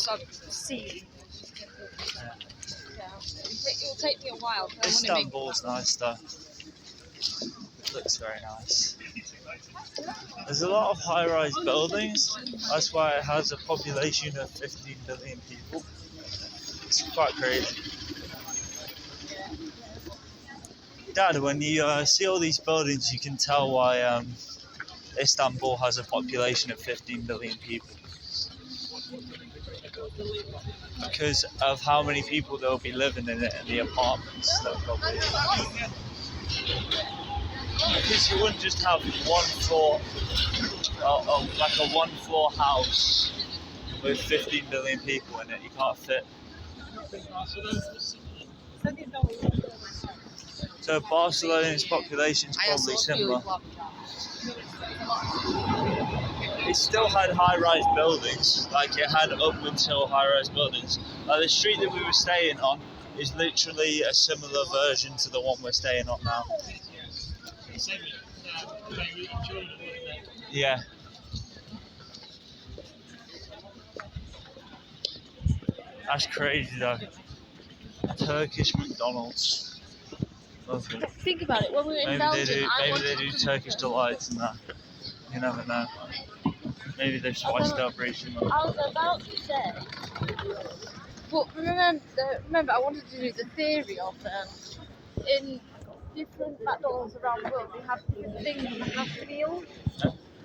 parts I've seen. Yeah. It will take me a while. Istanbul's nice though. It looks very nice. There's a lot of high-rise buildings. That's why it has a population of 15 million people. It's quite crazy. Dad, when you see all these buildings, you can tell why Istanbul has a population of 15 million people. Because of how many people there will be living in it and the apartments that probably. Because you wouldn't just have one floor, like a one-floor house with 15 million people in it. You can't fit. So Barcelona's population is probably similar. It still had high-rise buildings, like it had upwards hill high-rise buildings. The street that we were staying on is literally a similar version to the one we're staying on now. Yeah. That's crazy though. Turkish McDonald's. Lovely. Think about it. When we were in Belgium, maybe they do Turkish delights and that. You never know. Maybe they've spiced up recently. I was about to say, but remember, I wanted to do the theory of in different McDonald's around the world, we have different things on the happy meal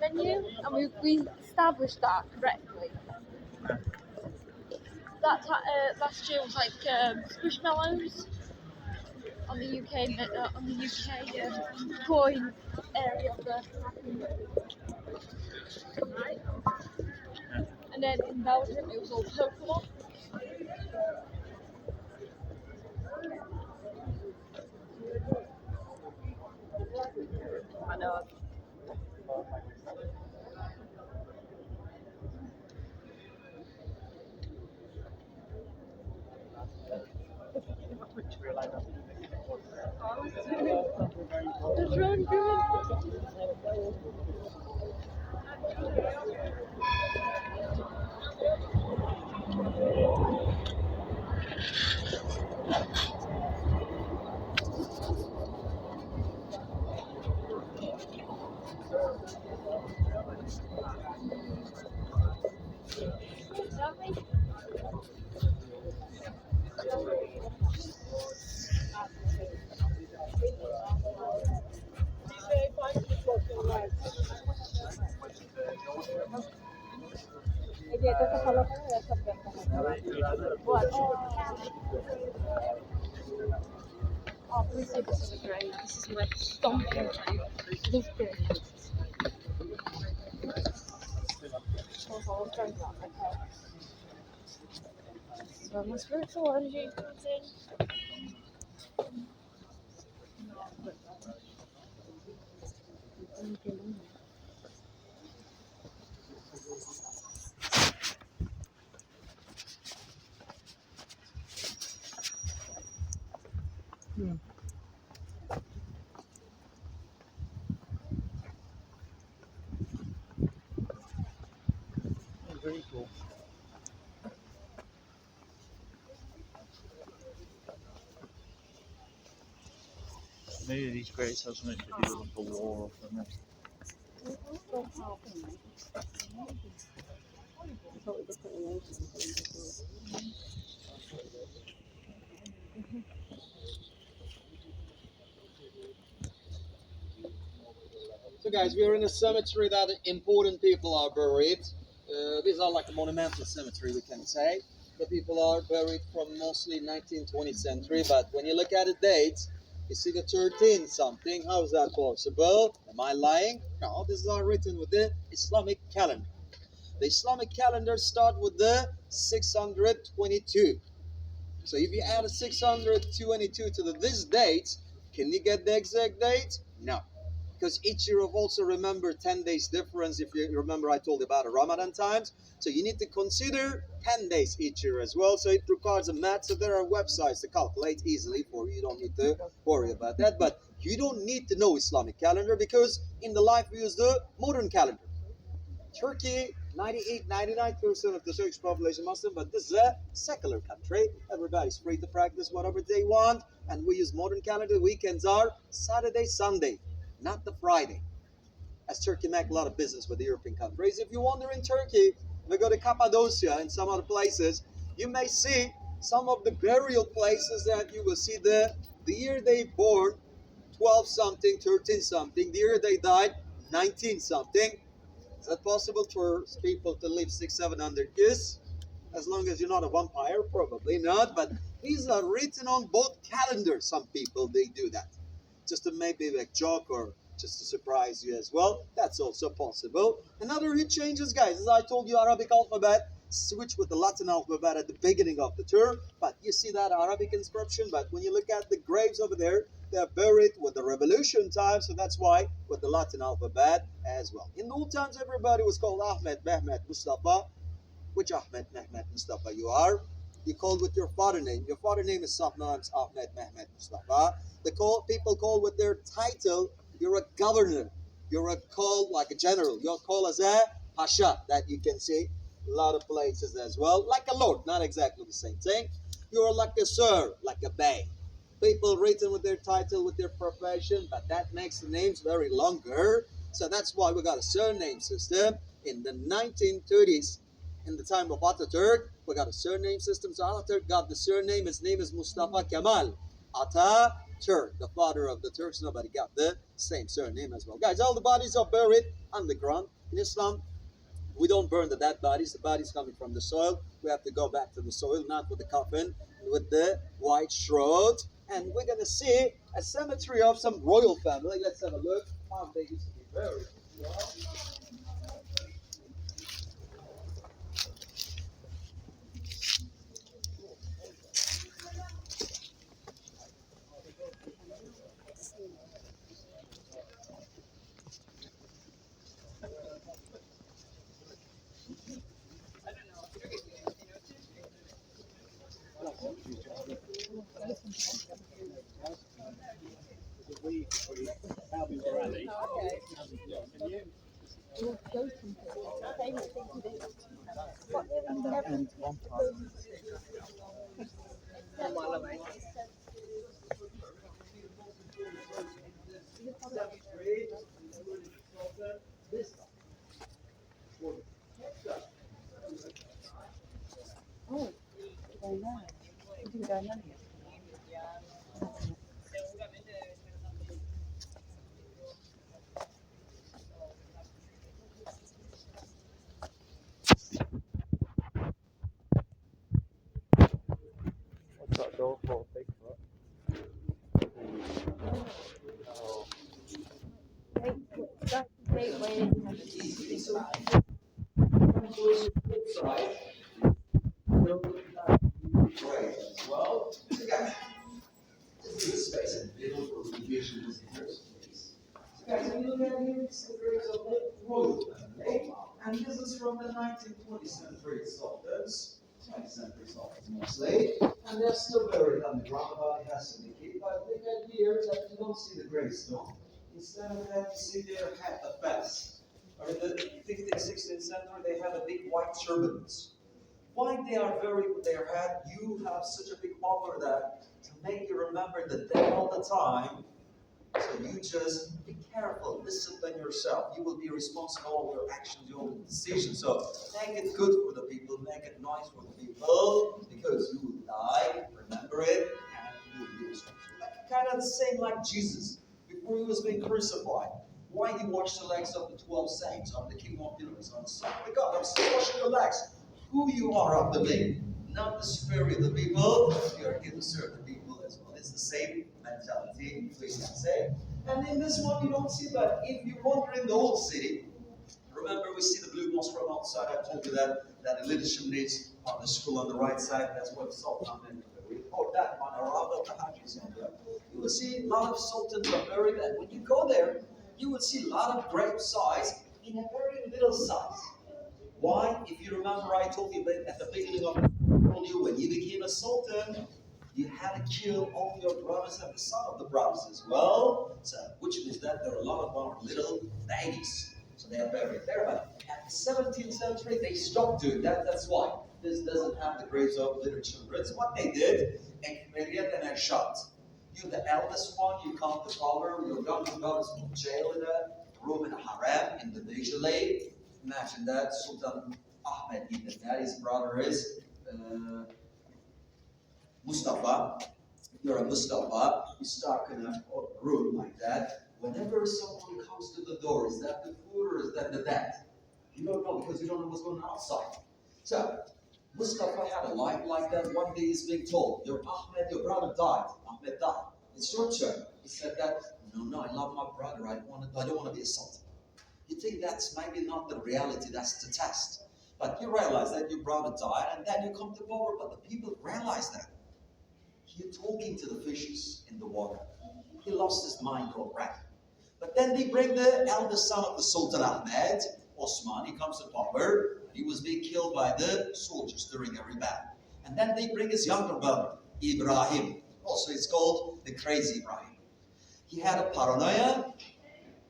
menu, and we established that correctly. That last year was like squishmallows on the UK coin area of the happy meal. Right? Yeah. And then in Belgium it was all Pokemon. I know. It's really good. Oh, please say this is great. This is my stomping ground. This bit. Oh, turn that. Okay. This is where my spiritual energy comes in. Very cool. Maybe these grates have something to do with the war or something. So guys, we are in a cemetery that important people are buried. These are like a monumental cemetery, we can say. The people are buried from mostly 19th, 20th century, but when you look at the dates, you see the 13 something. How is that possible? Am I lying? No, this is all written with the Islamic calendar. The Islamic calendar starts with the 622. So if you add a 622 to this date, can you get the exact date? No. Because each year of also remember 10 days difference. If you remember, I told you about the Ramadan times. So you need to consider 10 days each year as well. So it requires a math. So there are websites to calculate easily for you. You don't need to worry about that. But you don't need to know Islamic calendar because in the life we use the modern calendar. Turkey, 98, 99% of the Turkish population Muslim, but this is a secular country. Everybody's free to practice whatever they want, and we use modern calendar. Weekends are Saturday, Sunday, not the Friday. As Turkey make a lot of business with the European countries. If you wander in Turkey, if you go to Cappadocia and some other places, you may see some of the burial places that you will see the year they born, 12 something, 13 something, the year they died, 19 something. Is that possible for people to live 600, 700 years? As long as you're not a vampire, probably not. But these are written on both calendars. Some people they do that, just to maybe a joke or just to surprise you as well. That's also possible. Another huge changes, guys. As I told you, Arabic alphabet switch with the Latin alphabet at the beginning of the tour. But you see that Arabic inscription. But when you look at the graves over there, they're buried with the revolution time, so that's why with the Latin alphabet as well. In the old times, everybody was called Ahmed, Mehmet, Mustafa. Which Ahmed, Mehmet, Mustafa you are? You called with your father name. Your father name is sometimes Ahmed, Mehmet, Mustafa. People call with their title. You're a governor. You're a call like a general. You're called as a pasha. That you can see a lot of places as well. Like a lord, not exactly the same thing. You're like a sir, like a bey. People written with their title, with their profession, but that makes the names very longer. So that's why we got a surname system. In the 1930s, in the time of Ataturk, we got a surname system. So Ataturk got the surname. His name is Mustafa Kemal Ataturk, the father of the Turks. Nobody got the same surname as well. Guys, all the bodies are buried underground. In Islam, we don't burn the dead bodies. The bodies coming from the soil. We have to go back to the soil, not with the coffin, with the white shroud. And we're going to see a cemetery of some royal family. Let's have a look how they used to be buried. And one part. Oh, very nice. You didn't go in there. What's that door for? Bigfoot? Oh. That's the gateway. Right as well. Guys, this is a space in the middle for revision visitors, please. So guys, when you look at here, it's the graves of the royal family. And this is from the 19th, 20th century sultans. 20th century sultans mostly. And they're still buried underground. About it has to be kept. But look at here that you don't see the gravestone. Instead of that, you see their hat, the fez. Or in the 15th, 16th century, they had a big white turbans. Why they are buried with their hat? You have such a big honor that to make you remember the dead all the time. So you just be careful, discipline yourself. You will be responsible for your actions, your decisions. So make it good for the people, make it nice for the people, because you will die, remember it, and you will be responsible. Kind of the same like Jesus before he was being crucified. Why he washed the legs of the 12 saints, of the king of pillars on the side? My God, I'm still washing your legs. Who you are of the me, not the superior of the people. You are here to serve the people as well. It's the same mentality, we can say. And in this one, you don't see that. If you wander in the old city, remember we see the blue mosque from outside. I told you that leadership needs on the school on the right side. That's what the Sultan meant. Or that one, or all of the Hajis on there. You will see a lot of sultans are buried, and when you go there, you will see a lot of grave size in a very little size. Why? If you remember, I told you at the beginning of when you became a sultan, you had to kill all your brothers and the son of the brothers as well. So, which means that there are a lot of our little babies. So they are buried there. But at the 17th century, they stopped doing that. That's why. This doesn't have the graves of little children. So what they did, ekmeliyet and shot. You're the eldest one, you come to power, your younger brother's in jail in a room in a harem individually. Imagine that. Sultan Ahmed did that. His brother is Mustafa. You're a Mustafa. You start in a room like that. Whenever someone comes to the door, is that the food or is that the dead? You don't know because you don't know what's going on outside. So, Mustafa had a life like that. One day he's being told, your Ahmed, your brother died. Ahmed died. It's your turn. He said that, no, I love my brother. I don't want to be a sultan. You think that's maybe not the reality, that's the test. But you realize that your brother died and then you come to power, but the people realize that. You're talking to the fishes in the water. He lost his mind already. But then they bring the eldest son of the Sultan Ahmed, Osman. He comes to power. He was being killed by the soldiers during a rebellion. And then they bring his younger brother, Ibrahim. Also, it's called the crazy Ibrahim. He had a paranoia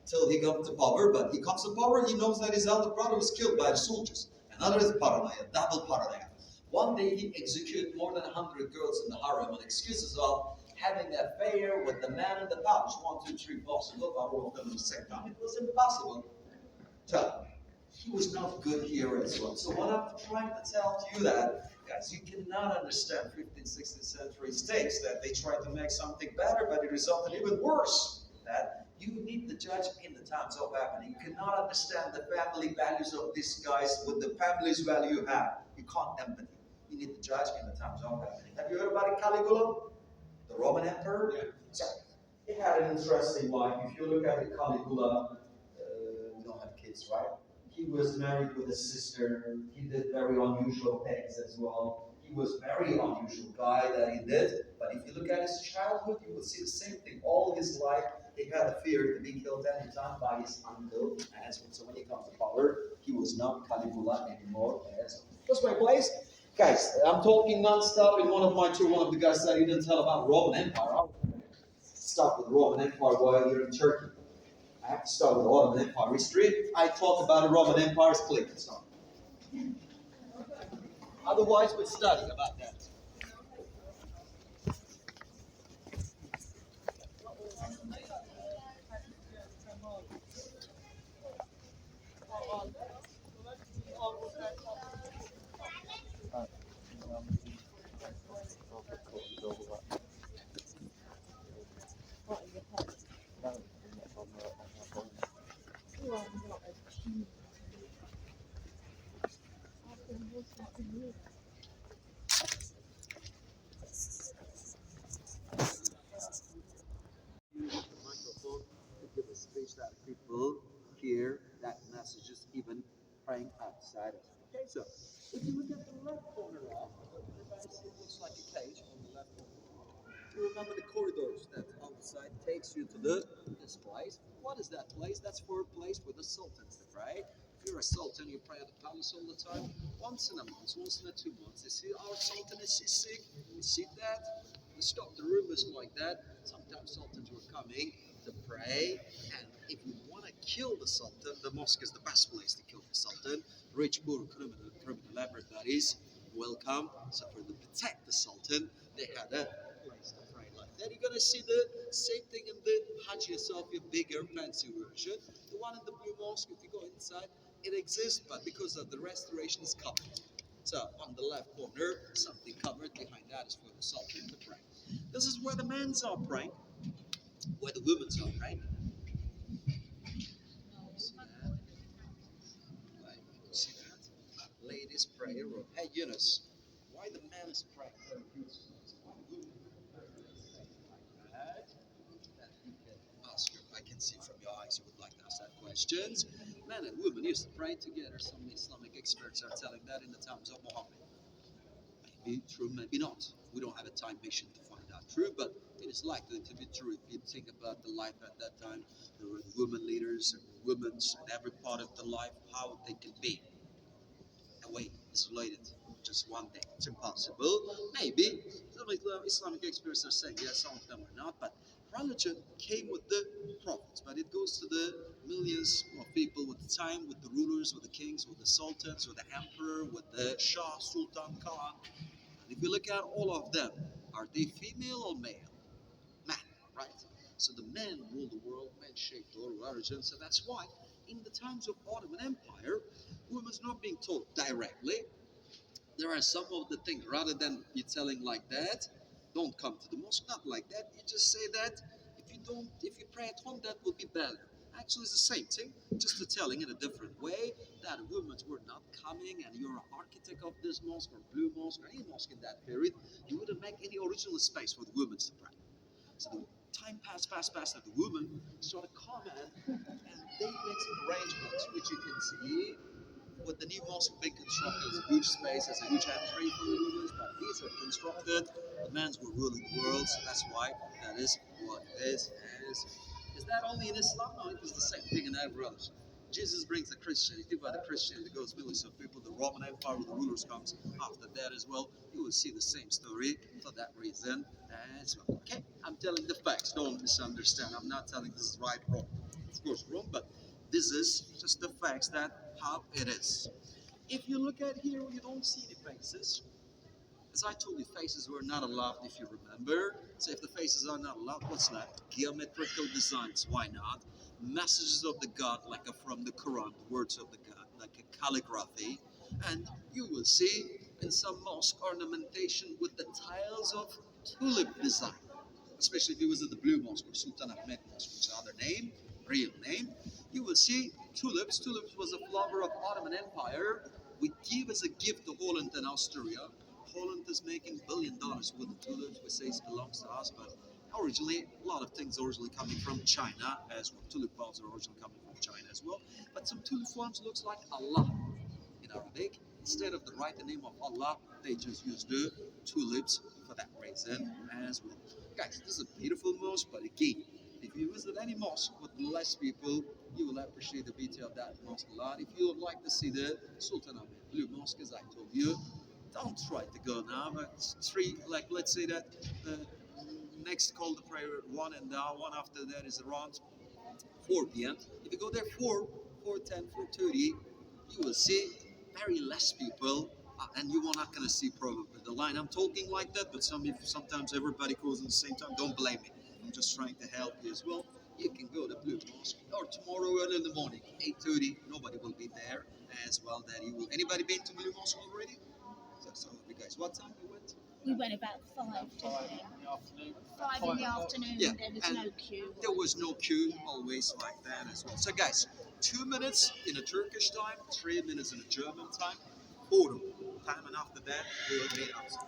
till he got to power, but he comes to power, he knows that his elder brother was killed by the soldiers. Another is paranoia, double paranoia. One day he executed more than 100 girls in the harem on excuses of having an affair with the man in the palace. 1, 2, 3, possible, but all of them at the same time. It was impossible. So, he was not good here as well. So what I'm trying to tell you that, guys, you cannot understand 15th, 16th century states that they tried to make something better, but it resulted even worse. That you need to judge in the times of happening. You cannot understand the family values of these guys with the family's value you have. You can't empathy. You need to judge in the times of happening. Have you heard about Caligula, the Roman emperor? Yeah. So, he had an interesting life. If you look at the Caligula, we don't have kids, right? He was married with a sister. He did very unusual things as well. He was very unusual guy that he did. But if you look at his childhood, you will see the same thing. All his life, he had a fear to be killed any time by his uncle. So when he comes to power, he was not Caligula anymore. What's my place? Guys, I'm talking non-stop. In one of the guys said he didn't tell about Roman Empire. I'll start with Roman Empire while you're in Turkey. I have to start with Ottoman Empire history. I talk about the Roman Empire's click. Otherwise, we'll study about that. Microphone to give a speech that people hear that messages even praying outside. Okay, so if you look at the left corner of it looks like a cage on the left corner. You remember the corridors that outside takes you to this place. What is that place? That's for a place where the sultans live, right? If you're a sultan, you pray at the palace all the time. Once in a month, once in a 2 months, they see our sultan is sick. You see that? To stop the rumors like that. Sometimes sultans were coming to pray, and if you want to kill the sultan, the mosque is the best place to kill the sultan. Rich, poor, criminal, everybody's welcome. So for to protect the sultan, they had a place to pray like that. You're gonna see the same thing in the Hagia Sophia, bigger, fancy version. The one in the blue mosque, if you go inside, it exists, but because of the restoration, it's covered. So on the left corner, something covered. Behind that is for the sultan to pray. This is where the men's are praying, where the women's are praying. See that? Like, see that? Ladies' prayer, or hey Eunice, why the men's praying? Why the women like that? That you can ask her. I can see from your eyes you would like to ask that questions. Men and women used to pray together. Some Islamic experts are telling that in the times of Muhammad. Maybe true, maybe not. We don't have a time mission to find out true, but it is likely to be true if you think about the life at that time. There were women leaders and women in every part of the life, how they can be away, isolated, just one day. It's impossible. Maybe some Islamic experts are saying yes, some of them are not, but religion came with the prophets, but it goes to the millions of people with the time, with the rulers, with the kings, with the sultans, with the emperor, with the Shah, Sultan, Khan. And if you look at all of them, are they female or male? Man, right? So the men rule the world, men shape the world religion. So that's why in the times of Ottoman Empire, women's not being taught directly. There are some of the things, rather than you telling like that, don't come to the mosque, not like that. You just say that if you pray at home, that will be better. Actually, it's the same thing, just to telling in a different way that women were not coming, and you're an architect of this mosque or blue mosque or any mosque in that period, you wouldn't make any original space for the women to pray. So the time passed, and the women started coming, and they made some arrangements, which you can see with the new mosque being constructed. It's a huge space, it's a huge entry for the women, but these are constructed. The men were ruling the world, so that's why that is what this is. Is that only in Islam? No, it was the same thing in every religion. Jesus brings the Christianity, by the Christianity goes millions of people. The Roman Empire with the rulers comes after that as well. You will see the same story for that reason as well. Okay, I'm telling the facts. Don't misunderstand. I'm not telling this is right or wrong. Of course, wrong, but this is just the facts that how it is. If you look at here, you don't see any faces. As I told you, faces were not allowed, if you remember. So if the faces are not allowed, what's left? Geometrical designs, why not? Messages of the God, like from the Quran, the words of the God, like a calligraphy. And you will see in some mosque ornamentation with the tiles of tulip design. Especially if you visit the Blue Mosque or Sultan Ahmed Mosque, which is other name, real name, you will see tulips. Tulips was a flower of Ottoman Empire. We give as a gift to Holland and Austria. Holland is making $1 billion with the tulips. We say it belongs to us, but originally, a lot of things are originally coming from China as well. Tulip bulbs are originally coming from China as well. But some tulip forms looks like Allah in Arabic. Instead of the right the name of Allah, they just use the tulips for that reason as well. Guys, this is a beautiful mosque, but again, if you visit any mosque with less people, you will appreciate the beauty of that mosque a lot. If you would like to see the Sultan Ahmed Blue Mosque, as I told you, don't try to go now. But three, like let's say that the next call to prayer one, and the one after that is around 4 p.m. If you go there 4:10, 4:30, you will see very less people, and you are not going to see probably the line. I'm talking like that, but sometimes everybody goes at the same time. Don't blame me. I'm just trying to help you as well. You can go to Blue Mosque, or tomorrow early in the morning, 8:30. Nobody will be there as well. That you will. Anybody been to Blue Mosque already? So you guys, what time you went? We went about 5 to 5 in the afternoon. Yeah, There was and no queue. there was no queue, always like that as well. So, guys, 2 minutes in a Turkish time, 3 minutes in a German time, order time, and after that, we'll meet outside.